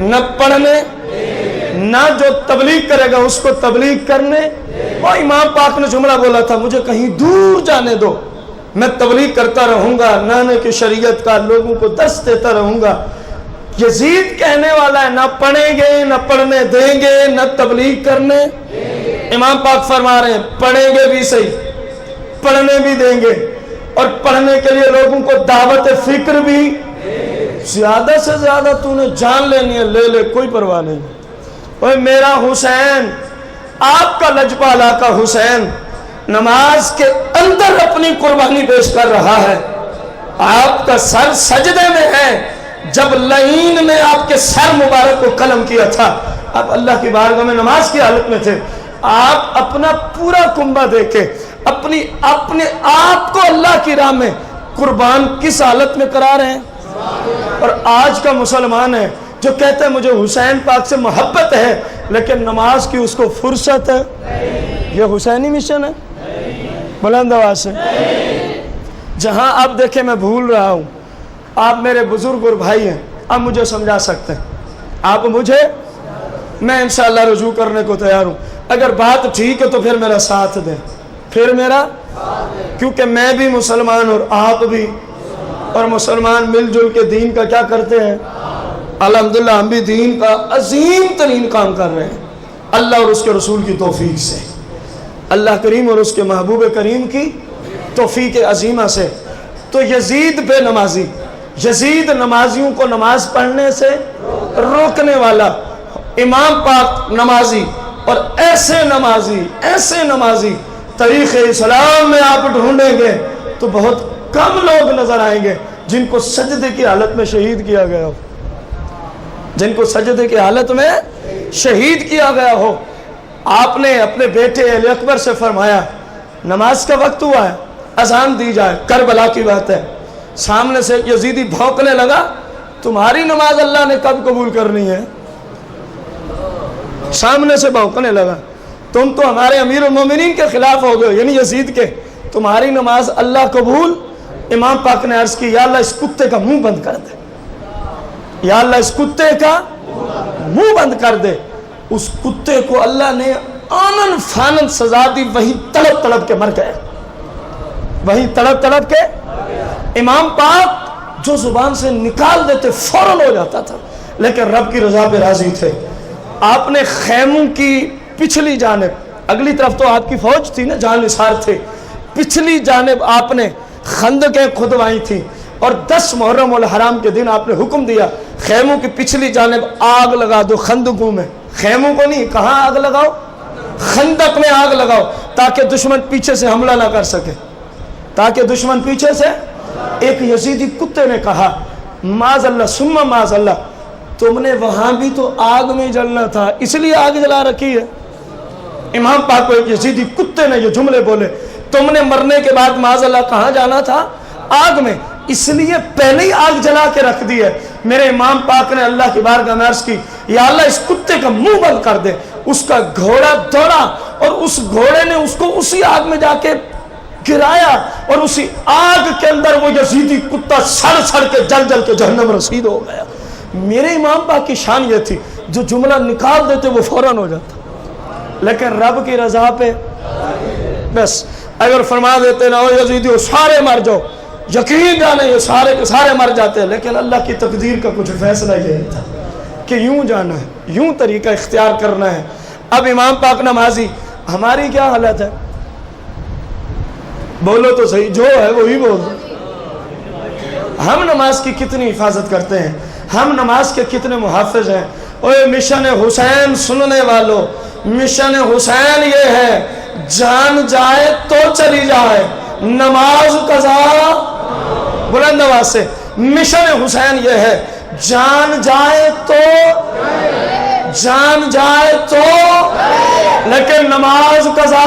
نہ پڑھنے, نہ جو تبلیغ کرے گا اس کو تبلیغ کرنے. وہ امام پاک نے جملہ بولا تھا, مجھے کہیں دور جانے دو, میں تبلیغ کرتا رہوں گا, نانے کی شریعت کا لوگوں کو درس دیتا رہوں گا. یزید کہنے والا ہے نہ پڑھیں گے نہ پڑھنے دیں گے نہ تبلیغ کرنے. امام پاک فرما رہے ہیں پڑھیں گے بھی صحیح, پڑھنے بھی دیں گے, اور پڑھنے کے لیے لوگوں کو دعوت فکر بھی. زیادہ سے زیادہ تو نے جان لینی ہے لے لے, کوئی پرواہ نہیں. اوہ میرا حسین, آپ کا لجپالا کا حسین نماز کے اندر اپنی قربانی پیش کر رہا ہے. آپ کا سر سجدے میں ہے. جب لعین نے آپ کے سر مبارک کو قلم کیا تھا, آپ اللہ کی بارگاہ میں نماز کی حالت میں تھے. آپ اپنا پورا کنبہ دے کے اپنے آپ کو اللہ کی راہ میں قربان کس حالت میں کرا رہے ہیں. اور آج کا مسلمان ہے جو کہتے ہیں مجھے حسین پاک سے محبت ہے لیکن نماز کی اس کو فرصت ہے. یہ حسینی مشن ہے. بلند آواز سے جہاں آپ دیکھیں میں بھول رہا ہوں, آپ میرے بزرگ اور بھائی ہیں, آپ مجھے سمجھا سکتے ہیں, آپ مجھے, میں انشاءاللہ رجوع کرنے کو تیار ہوں. اگر بات ٹھیک ہے تو پھر میرا ساتھ دیں, پھر میرا, کیونکہ میں بھی مسلمان اور آپ بھی, اور مسلمان مل جل کے دین کا کیا کرتے ہیں. الحمدللہ ہم بھی دین کا عظیم ترین کام کر رہے ہیں اللہ اور اس کے رسول کی توفیق سے, اللہ کریم اور اس کے محبوب کریم کی توفیق عظیمہ سے. تو یزید بے نمازی, یزید نمازیوں کو نماز پڑھنے سے روکنے والا, امام پاک نمازی, اور ایسے نمازی تاریخ اسلام میں آپ ڈھونڈیں گے تو بہت کم لوگ نظر آئیں گے جن کو سجدے کی حالت میں شہید کیا گیا ہو, جن کو سجدے کی حالت میں شہید کیا گیا ہو. آپ نے اپنے بیٹے علی اکبر سے فرمایا نماز کا وقت ہوا ہے, اذان دی جائے. کربلا کی بات ہے, سامنے سے یزیدی بھونکنے لگا, تمہاری نماز اللہ نے کب قبول کرنی ہے. سامنے سے بھونکنے لگا, تم تو ہمارے امیر المومنین کے خلاف ہو گئے, یعنی یزید کے, تمہاری نماز اللہ قبول. امام پاک نے عرض کی یا اللہ اس کتے کا منہ بند کر دے, یا اللہ اس کتے کا منہ بند کر دے. اس کتے کو اللہ نے آنن فانن سزا دی, وہی تڑپ تڑپ کے مر گئے, وہی تڑپ تڑپ کے. امام پاک جو زبان سے نکال دیتے فوراً ہو جاتا تھا, لیکن رب کی رضا پہ راضی تھے. آپ نے خیموں کی پچھلی جانب, اگلی طرف تو آپ کی فوج تھی نا, جان نثار تھے, پچھلی جانب آپ نے خندقیں کھدوائی تھی, اور 10 محرم الحرام کے دن آپ نے حکم دیا خیموں کی پچھلی جانب آگ لگا دو خندقوں میں. خیموں کو نہیں, کہاں آگ لگاؤ؟ خندق میں آگ لگاؤ, تاکہ دشمن پیچھے سے حملہ نہ کر سکے, تاکہ دشمن پیچھے سے. ایک یزیدی کتے نے کہا معاذ اللہ ثم معاذ اللہ, تم نے وہاں بھی تو آگ میں جلنا تھا, اس لیے آگ جلا رکھی ہے. امام پاک کو ایک یزیدی کتے نے یہ جملے بولے, تم نے مرنے کے بعد معاذ اللہ کہاں جانا تھا؟ آگ میں, اس لیے پہلے ہی آگ جلا کے رکھ دی ہے. میرے امام پاک نے اللہ کی بارگاہ میں عرض کی, یا اللہ اس کتے کا منہ بند کر دے. اس کا گھوڑا دوڑا اور اس گھوڑے نے اس کو اسی آگ میں جا کے گرایا, اور اسی آگ کے اندر وہ یزیدی کتا سڑ سڑ کے جل جل کے جہنم رسید ہو گیا. میرے امام پاک کی شان یہ تھی, جو جملہ نکال دیتے وہ فوراً ہو جاتا, لیکن رب کی رضا پہ بس اگر فرما دیتے نا یزیدی سارے مر جاؤ, یقین جانے یہ سارے کے سارے مر جاتے ہیں. لیکن اللہ کی تقدیر کا کچھ فیصلہ یہ تھا کہ یوں جانا ہے, یوں طریقہ اختیار کرنا ہے. اب امام پاک نمازی, ہماری کیا حالت ہے؟ بولو تو صحیح, جو ہے وہی بول. ہم نماز کی کتنی حفاظت کرتے ہیں, ہم نماز کے کتنے محافظ ہیں. اوے مشن حسین سننے والوں, مشن حسین یہ ہے جان جائے تو چلی جائے, نماز قضا. بلند آواز سے, مشن حسین یہ ہے جان جائے تو لیکن نماز قضا.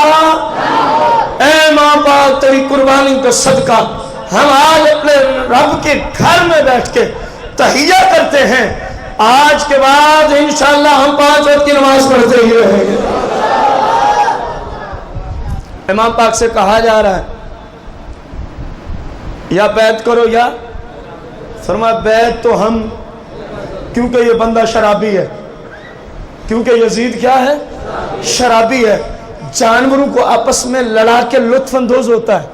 اے ماں باپ تیری قربانی کا صدقہ, ہم آج اپنے رب کے گھر میں بیٹھ کے تحیہ کرتے ہیں, آج کے بعد انشاءاللہ ہم 5 وقت کی نماز پڑھتے ہی رہیں گے. امام پاک سے کہا جا رہا ہے یا بیعت کرو یا, فرمایا بیعت تو ہم, کیونکہ یہ بندہ شرابی ہے, کیونکہ یزید کیا ہے؟ شرابی ہے. جانوروں کو آپس میں لڑا کے لطف اندوز ہوتا ہے,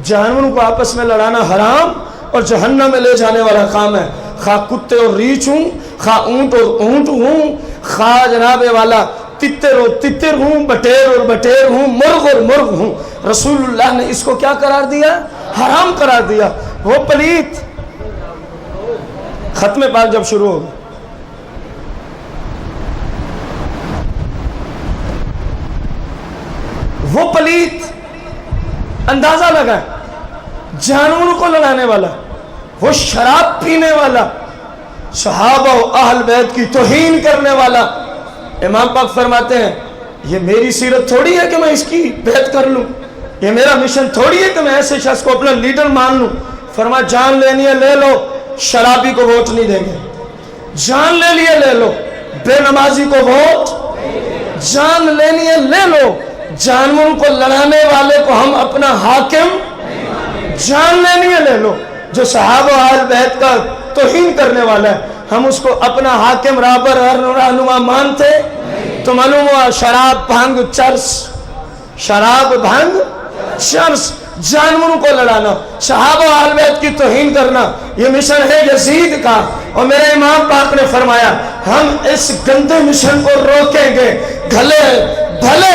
جانوروں کو آپس میں لڑانا حرام اور جہنم میں لے جانے والا کام ہے. خواہ کتے اور ریچھ ہوں, خواہ اونٹ اور اونٹ ہوں, خواہ جناب والا تتر اور تتر ہوں, بٹیر اور بٹیر ہوں, مرغ اور مرغ ہوں. رسول اللہ نے اس کو کیا قرار دیا؟ حرام قرار دیا. وہ پلیت. ختم پاک جب شروع ہوگا, وہ پلیت اندازہ لگا, جانوروں کو لڑانے والا, وہ شراب پینے والا, صحابہ و اہل بیت کی توہین کرنے والا. امام پاک فرماتے ہیں یہ میری سیرت تھوڑی ہے کہ میں اس کی بیعت کر لوں, یہ میرا مشن تھوڑی ہے کہ میں ایسے شخص کو اپنا لیڈر مان لوں. فرمایا جان لینی ہے لے لو, شرابی کو ووٹ نہیں دیں گے. جان لے لیے لے لو, بے نمازی کو ووٹ. جان لینی ہے لے لو, جانوروں کو لڑانے والے کو ہم اپنا حاکم. جان لینی ہے لے لو, جو صحابہ اہل بیت کا توہین کرنے والا ہے ہم اس کو اپنا حاکم رابر رہنما مانتے. تو معلوم ہوا شراب بھنگ چرس, شراب بھنگ چرس, جانوروں کو لڑانا, صحابہ اہل بیت کی توہین کرنا, یہ مشن ہے یزید کا. اور میرے امام پاک نے فرمایا ہم اس گندے مشن کو روکیں گے. بھلے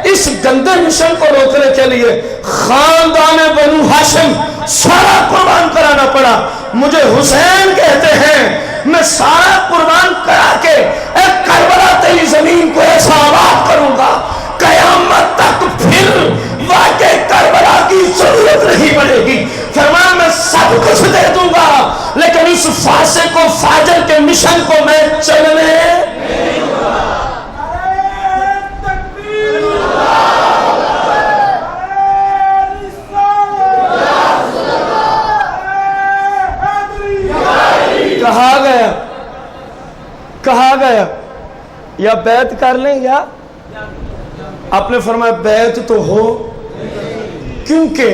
اس گندے مشن کو روکنے کے لیے خاندان بنو ہاشم سارا قربان کرانا پڑا. مجھے حسین کہتے ہیں, میں سارا قربان کرا کے اے کربلا تیری زمین کو ایسا آباد کروں گا قیامت تک, پھر واقع کربلا کی ضرورت نہیں پڑے گی. فرمایا میں سب کچھ دے دوں گا, لیکن اس فاسق و فاجر کے مشن کو میں چلنے نہیں دوں گا. کہا گیا یا بیعت کر لیں یا, آپ نے فرمایا بیعت تو ہو, کیونکہ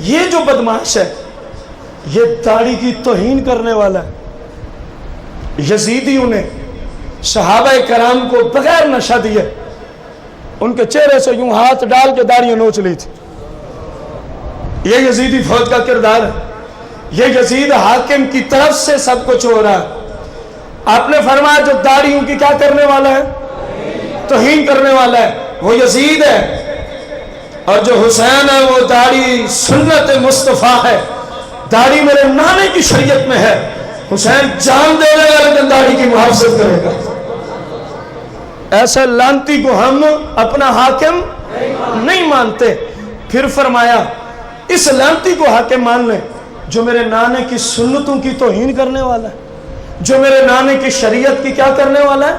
یہ جو بدماش ہے یہ داڑھی کی توہین کرنے والا ہے. یزیدیوں نے صحابہ کرام کو بغیر نشہ دیے ان کے چہرے سے یوں ہاتھ ڈال کے داڑھیاں نوچ لی تھی. یہ یزیدی فوج کا کردار ہے. یہ یزید حاکم کی طرف سے سب کچھ ہو رہا ہے. آپ نے فرمایا جو داڑھیوں کی کیا کرنے والا ہے؟ توہین کرنے والا ہے، وہ یزید ہے، اور جو حسین ہے وہ داڑھی سنت مصطفیٰ ہے، داڑھی میرے نانے کی شریعت میں ہے، حسین جان دے گا لیکن داڑھی کی محافظت کرے گا۔ ایسے لانتی کو ہم اپنا حاکم نہیں مانتے۔ پھر فرمایا اس لانتی کو حاکم مان لیں جو میرے نانے کی سنتوں کی توہین کرنے والا ہے، جو میرے نانے کی شریعت کی کیا کرنے والا ہے؟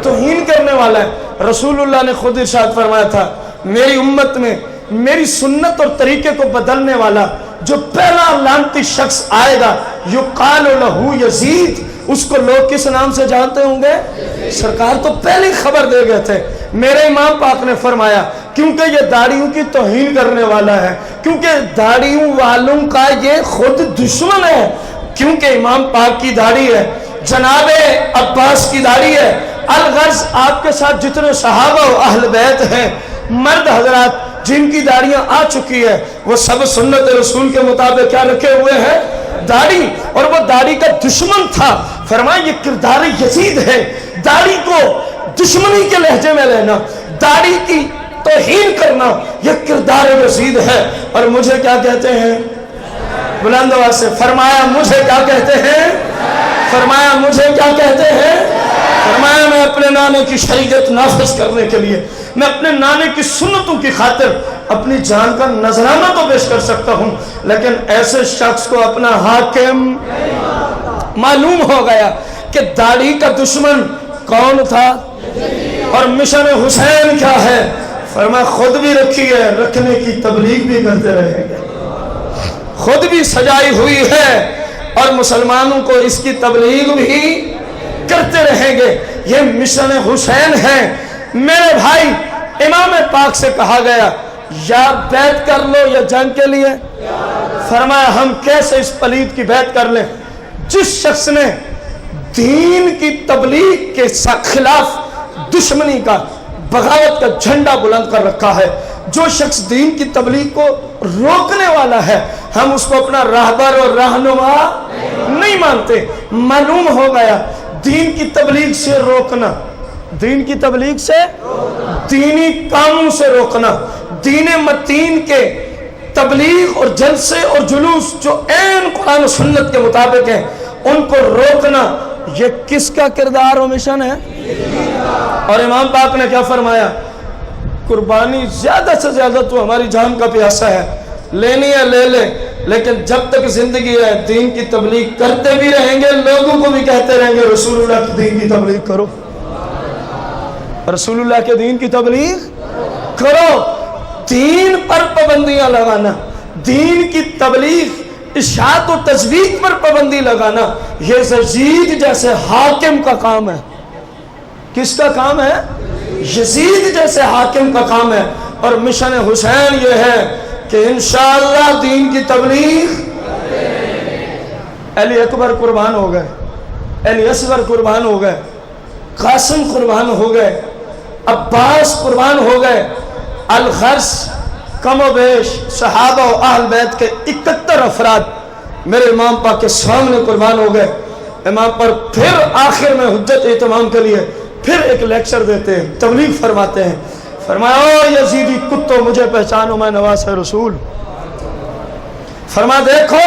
توہین کرنے والا ہے۔ رسول اللہ نے خود ارشاد فرمایا تھا میری امت میں میری سنت اور طریقے کو بدلنے والا جو پہلا لعنتی شخص آئے گا یقال لہو یزید، اس کو لوگ کس نام سے جانتے ہوں گے؟ سرکار تو پہلی خبر دے گئے تھے۔ میرے امام پاک نے فرمایا کیونکہ یہ داڑھیوں کی توہین کرنے والا ہے، کیونکہ داڑھیوں والوں کا یہ خود دشمن ہے، کیونکہ امام پاک کی داڑھی ہے، جناب عباس کی داڑھی ہے، الغرض آپ کے ساتھ جتنے صحابہ و اہل بیت ہیں، مرد حضرات جن کی داڑیاں آ چکی ہے، وہ سب سنت رسول کے مطابق کیا رکھے ہوئے ہیں؟ داڑھی، اور وہ داڑھی کا دشمن تھا۔ فرمایا یہ کردار یزید ہے، داڑھی کو دشمنی کے لہجے میں لینا، داڑھی کی توہین کرنا، یہ کردار یزید ہے۔ اور مجھے کیا کہتے ہیں؟ بلند آواز سے فرمایا مجھے کیا کہتے ہیں؟ فرمایا مجھے کیا کہتے ہیں؟ فرمایا میں اپنے نانے کی شریعت نافذ کرنے کے لیے، میں اپنے نانے کی سنتوں کی خاطر اپنی جان کا نذرانہ تو پیش کر سکتا ہوں، لیکن ایسے شخص کو اپنا حاکم معلوم ہو گیا کہ داڑھی کا دشمن کون تھا اور مشن حسین کیا ہے۔ فرمایا خود بھی رکھی ہے، رکھنے کی تبلیغ بھی کرتے رہیں گے، خود بھی سجائی ہوئی ہے اور مسلمانوں کو اس کی تبلیغ بھی کرتے رہیں گے۔ یہ مشن حسین ہے۔ میرے بھائی امام پاک سے کہا گیا یا بیعت کر لو یا جنگ کے لیے، فرمایا ہم کیسے اس پلید کی بیعت کر لیں جس شخص نے دین کی تبلیغ کے خلاف دشمنی کا بغاوت کا جھنڈا بلند کر رکھا ہے، جو شخص دین کی تبلیغ کو روکنے والا ہے ہم اس کو اپنا راہبر اور رہنما نہیں مانتے۔ معلوم ہو گیا دین کی تبلیغ سے روکنا، دین کی تبلیغ سے دینی کاموں سے روکنا، دین متین کے تبلیغ اور جلسے اور جلوس جو عین قرآن و سنت کے مطابق ہیں ان کو روکنا، یہ کس کا کردار و مشن ہے؟ اور امام پاک نے کیا فرمایا؟ قربانی زیادہ سے زیادہ تو ہماری جان کا پیاسا ہے، لینی ہے لے لے، لیکن جب تک زندگی ہے دین کی تبلیغ کرتے بھی رہیں گے، لوگوں کو بھی کہتے رہیں گے رسول اللہ کے دین کی تبلیغ کرو، رسول اللہ کے دین کی تبلیغ کرو۔ دین پر پابندیاں لگانا، دین کی تبلیغ اشاعت و تزویق پر پابندی لگانا، یہ یزید جیسے حاکم کا کام ہے۔ کس کا کام ہے؟ یزید جیسے حاکم کا کام ہے۔ اور مشن حسین یہ ہے کہ انشاءاللہ دین کی تبلیغ۔ علی اکبر قربان ہو گئے، علی اصغر قربان ہو گئے، قاسم قربان ہو گئے، عباس قربان ہو گئے، الغرض کم و بیش صحابہ و اہل بیت کے 71 افراد میرے امام پاک کے سامنے قربان ہو گئے۔ امام پر پھر آخر میں حجت اہتمام کے لیے پھر ایک لیکچر دیتے ہیں، تبلیغ فرماتے ہیں۔ فرمایا او یزیدی کتو مجھے پہچانو میں نواز رسول۔ فرما دیکھو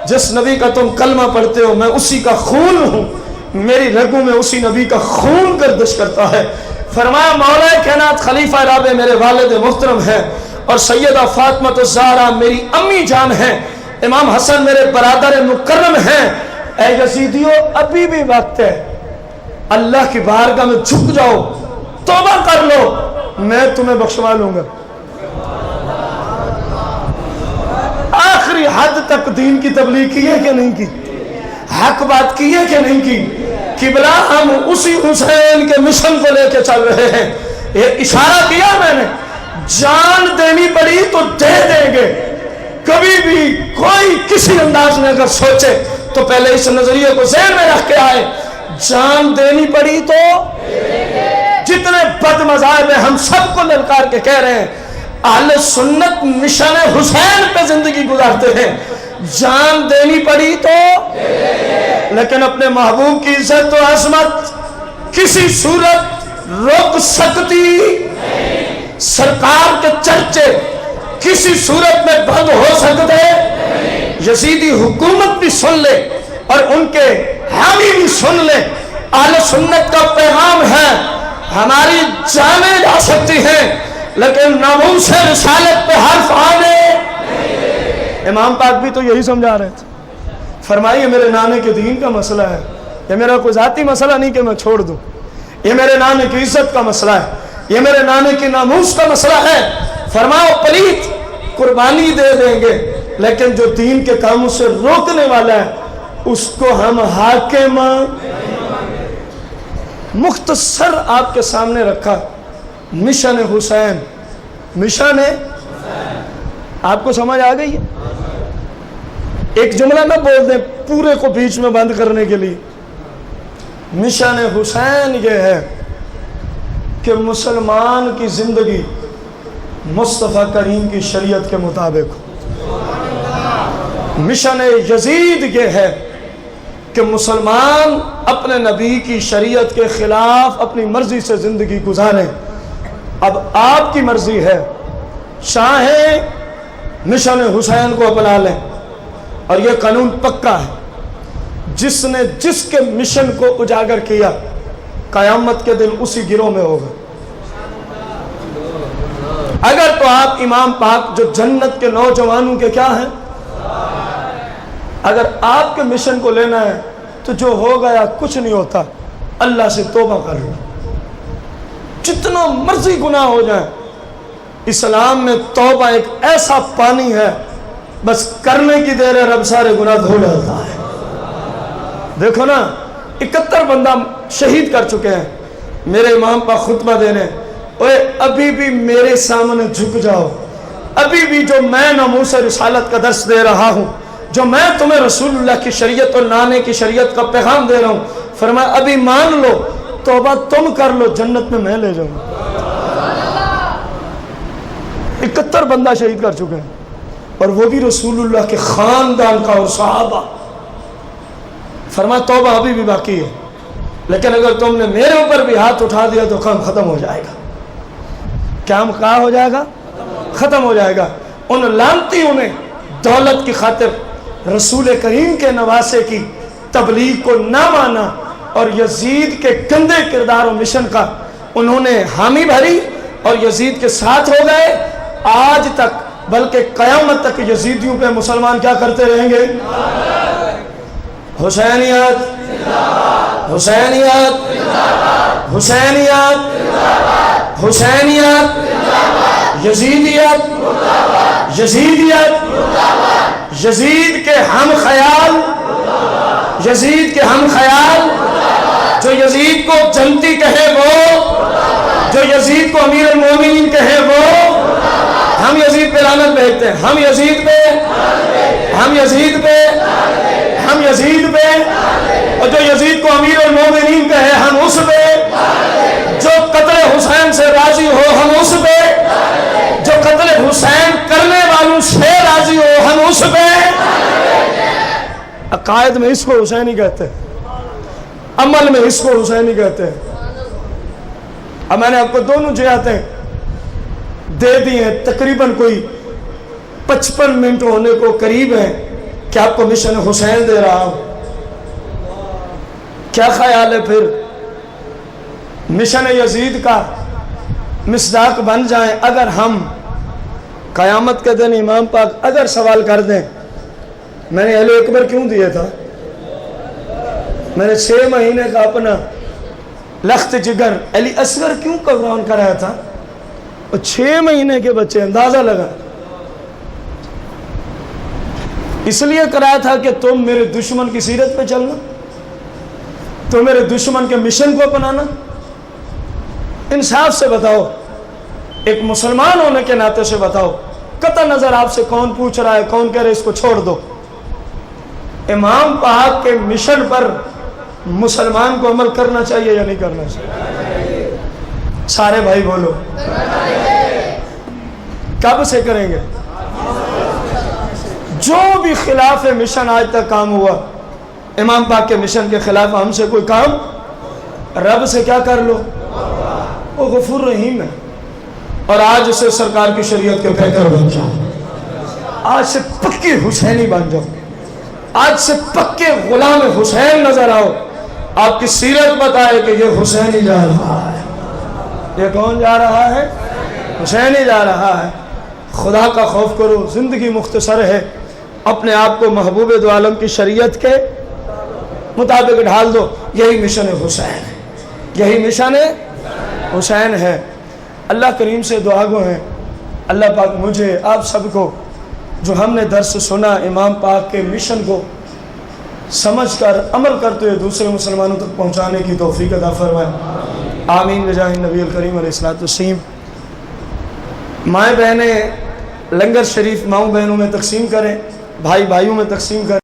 جس نبی کا تم کلمہ پڑھتے ہو میں اسی کا خون ہوں، میری رگوں میں اسی نبی کا خون گردش کرتا ہے۔ فرمایا مولا کائنات خلیفہ رابع میرے والد محترم ہیں اور سیدہ فاطمہ الزہرا میری امی جان ہیں، امام حسن میرے برادر مکرم ہیں۔ اے یزیدیو ابھی بھی وقت ہے، اللہ کی بارگاہ میں جھک جاؤ، توبہ کر لو، میں تمہیں بخشوا لوں گا۔ آخری حد تک دین کی تبلیغ کی ہے کہ نہیں کی؟ حق بات کی ہے کہ نہیں کی؟ قبلہ ہم اسی حسین کے مشن کو لے کے چل رہے ہیں۔ یہ اشارہ کیا میں نے، جان دینی پڑی تو دے دیں گے۔ کبھی بھی کوئی کسی انداز میں اگر سوچے تو پہلے اس نظریے کو ذہن میں رکھ کے آئے، جان دینی پڑی تو جتنے بد مذاہب ہیں ہم سب کو للکار کے کہہ رہے ہیں اہل سنت مشن حسین پہ زندگی گزارتے ہیں، جان دینی پڑی تو لیکن اپنے محبوب کی عزت و عظمت کسی صورت روک سکتی؟ سرکار کے چرچے کسی صورت میں بند ہو سکتے؟ یزیدی حکومت بھی سن لے اور ان کے حامی بھی سن لے، اہل سنت کا پیغام ہے ہماری جانیں جا سکتی ہیں لیکن ناموس رسالت پہ حرف آنے۔ امام پاک بھی تو یہی سمجھا رہے تھے، فرمائیے میرے نانے کے دین کا مسئلہ ہے، یہ میرا کوئی ذاتی مسئلہ نہیں کہ میں چھوڑ دوں، یہ میرے نانے کی عزت کا مسئلہ ہے، یہ میرے نانے کی ناموس کا مسئلہ ہے۔ فرماؤ پلیت قربانی دے دیں گے لیکن جو دین کے کاموں سے روکنے والا ہے اس کو ہم حاکم۔ مختصر آپ کے سامنے رکھا مشن حسین، مشن آپ کو سمجھ آ گئی ہے؟ ایک جملہ نہ بول دیں پورے کو بیچ میں بند کرنے کے لیے۔ مشن حسین یہ ہے کہ مسلمان کی زندگی مصطفیٰ کریم کی شریعت کے مطابق ہو۔ مشن یزید یہ ہے کہ مسلمان اپنے نبی کی شریعت کے خلاف اپنی مرضی سے زندگی گزاریں۔ اب آپ کی مرضی ہے، چاہیں مشن حسین کو اپنا لیں، اور یہ قانون پکا ہے جس نے جس کے مشن کو اجاگر کیا قیامت کے دن اسی گروہ میں ہوگا۔ اگر تو آپ امام پاک جو جنت کے نوجوانوں کے کیا ہیں، اگر آپ کے مشن کو لینا ہے تو جو ہو گیا کچھ نہیں ہوتا، اللہ سے توبہ کر لو، جتنا مرضی گناہ ہو جائیں۔ اسلام میں توبہ ایک ایسا پانی ہے بس کرنے کی دیر ہے رب سارے گناہ دھو ڈالتا ہے۔ دیکھو نا 71 بندہ شہید کر چکے ہیں، میرے امام پاک خطبہ دینے، اوے ابھی بھی میرے سامنے جھک جاؤ، ابھی بھی جو میں ناموس رسالت کا درس دے رہا ہوں، جو میں تمہیں رسول اللہ کی شریعت اور نانے کی شریعت کا پیغام دے رہا ہوں، فرمایا ابھی مان لو، توبہ تم کر لو، جنت میں لے جاؤں گا۔ 71 بندہ شہید کر چکے ہیں اور وہ بھی رسول اللہ کے خاندان کا اور صحابہ۔ فرمایا توبہ ابھی بھی باقی ہے، لیکن اگر تم نے میرے اوپر بھی ہاتھ اٹھا دیا تو کام ختم ہو جائے گا۔ کام کہاں ہو جائے گا؟ ختم ہو جائے گا۔ ان لعنتیوں نے دولت کی خاطر رسول کریم کے نواسے کی تبلیغ کو نہ مانا اور یزید کے گندے کردار و مشن کا انہوں نے حامی بھری اور یزید کے ساتھ ہو گئے۔ آج تک بلکہ قیامت تک یزیدیوں پہ مسلمان کیا کرتے رہیں گے؟ حسینیت حسینیت حسینیت حسینیت، یزیدیت یزیدیت، یزید کے ہم خیال، یزید کے ہم خیال، جو یزید کو جنتی کہے وہ، جو یزید کو امیر المومنین کہے وہ، ہم یزید پہ لعنت بھیجتے ہیں، ہم یزید پہ، ہم یزید پہ، ہم یزید پہ، اور جو یزید کو امیر المومنین کہے ہم اس پہ، جو قتل حسین سے راضی ہو ہم اس پہ، جو قتل حسین کرنے والوں سے راضی ہو ہم اس پہ۔ عقائد میں اس کو حسینی کہتے ہیں، عمل میں اس کو حسینی کہتے ہیں۔ اب میں نے آپ کو دونوں جہتیں دے دی ہیں، تقریباً کوئی 55 منٹ ہونے کو قریب ہیں کہ آپ کو مشن حسین دے رہا ہوں۔ کیا خیال ہے پھر مشن یزید کا مصداق بن جائیں اگر ہم قیامت کے دن امام پاک اگر سوال کر دیں میں نے اہل اکبر کیوں دیا تھا، میں نے 6 مہینے کا اپنا لخت جگر علی اصغر کیوں قربان کرایا تھا، اور 6 مہینے کے بچے، اندازہ لگا، اس لیے کرایا تھا کہ تم میرے دشمن کی سیرت پہ چلنا، تو میرے دشمن کے مشن کو اپنانا۔ انصاف سے بتاؤ، ایک مسلمان ہونے کے ناطے سے بتاؤ، قطع نظر آپ سے کون پوچھ رہا ہے، کون کہہ رہے اس کو چھوڑ دو، امام پاک کے مشن پر مسلمان کو عمل کرنا چاہیے یا نہیں کرنا چاہیے؟ سارے بھائی بولو، کب سے کریں گے؟ جو بھی خلاف مشن آج تک کام ہوا امام پاک کے مشن کے خلاف ہم سے کوئی کام، رب سے کیا کر لو، وہ غفور رحیم ہے۔ اور آج اسے سرکار کی شریعت کے پیکر بن جاؤ، آج سے پکی حسینی بن جاؤ، آج سے پکے غلام حسین نظر آؤ۔ آپ کی سیرت بتائے کہ یہ حسین ہی جا رہا ہے۔ یہ کون جا رہا ہے؟ حسین ہی جا رہا ہے۔ خدا کا خوف کرو، زندگی مختصر ہے، اپنے آپ کو محبوب دو عالم کی شریعت کے مطابق ڈھال دو۔ یہی مشن حسین ہے، یہی مشن حسین ہے۔ اللہ کریم سے دعا گو ہیں، اللہ پاک مجھے آپ سب کو جو ہم نے درس سنا امام پاک کے مشن کو سمجھ کر عمل کرتے ہوئے دوسرے مسلمانوں تک پہنچانے کی توفیق عطا فرمائے، آمین بجاہ النبی الکریم علیہ الصلوۃ والتسلیم۔ مائیں بہنیں لنگر شریف ماؤں بہنوں میں تقسیم کریں، بھائی بھائیوں میں تقسیم کریں۔